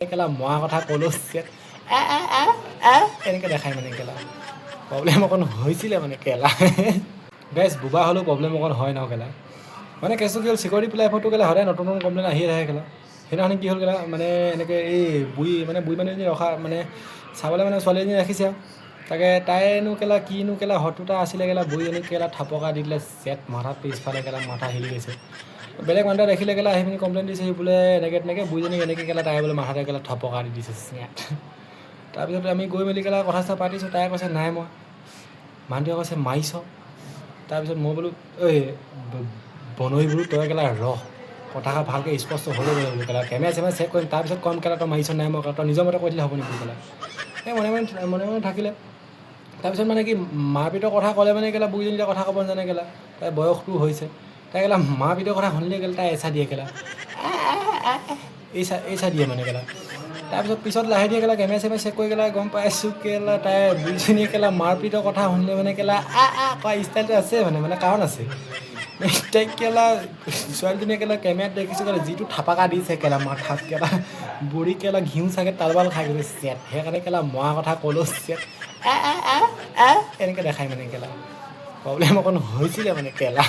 কেলা মৰা কথা ক'লোঁ এনেকৈ দেখাই মানে কেলা প্ৰব্লেম অকণ হৈছিলে মানে কেলা গাইজ বুবা হ'লেও প্ৰব্লেম অকণ হয় ন কেলা মানে কেছটো কি হ'ল চিকিউৰিটি লাইফতো কেলা সদায় নতুন নতুন কমপ্লেইন আহিয়ে থাকে কেলা সেইদিনাখনি কি হ'ল কেলা মানে এনেকৈ এই বুঢ়ী মানুহজনী ৰখা মানে চাবলৈ মানে ছোৱালী এজনী ৰাখিছে আৰু তাকে তাইনো কেলা কিনো কেলা হতুটা আছিলে কেলা বুঢ়ীজনীক কেলা থাপকা দি দিলে চেট মাথা পিছফালে কেলা মাথা হিলি গৈছে বেলেগ মানুহে দেখিলে কেলা আহি পিনি কমপ্লেইন দিছে সি বোলে এনেকৈ বুঢ়ীজনীক এনেকৈ কেলা তাই বোলে মাথাতে কেলা থপকা দি দিছে চেট তাৰপিছত আমি গৈ মেলি কেলা কথা চথা পাতিছোঁ তাই কৈছে নাই মই মানুহটোৱে কৈছে মাৰিছ তাৰপিছত মই বোলো ঐ বনৈ বোলো তই কেলা কথাষাৰ ভালকৈ স্পষ্ট হ'লেও বোলো কেলা কেমেৰা চেমেৰা চেক কৰিম তাৰপিছত কম কেলা তই মাৰিছ নাই মই তই নিজৰ মতে কৈ দিলে হ'ব নেকি কেলা এই মনে মনে থাকিলে তাৰপিছত মানে কি মাৰপিটৰ কথা ক'লে মানে কেলা বুঢ়ীজনী কথা ক'ব নাজানে কেলা তাই বয়সটো হৈছে তাই কেলা মাৰপিটৰ কথা শুনিলে কেলা তাই এচা দিয়ে কেলা এইচা দিয়ে মানে কেলা তাৰপিছত পিছত লাহে দিয়ে কেলা কেমেৰা চেমেৰা চেক কৰি কেলা গম পাইছোঁ কেলা তাই বুঢ়ীজনীয়ে কেলা মাৰপিটৰ কথা শুনিলে মানে কেলা কোৱা ষ্টাইলটো আছে মানে কাৰণ আছে তাইক কেলা ছোৱালীজনীয়ে কেলা কেমেৰাত দেখিছোঁ কেলা যিটো থাপাকা দিছে কেলা মাথাত কেলা বুঢ়ী কেলা ঘিউ চাগে তালবাল খাই গৈছে চেট সেইকাৰণে কেলা মৰা কথা ক'লোঁ চেট এনেকৈ দেখাই মানে কেলা প্ৰব্লেম অকণ হৈছিলে মানে কেলা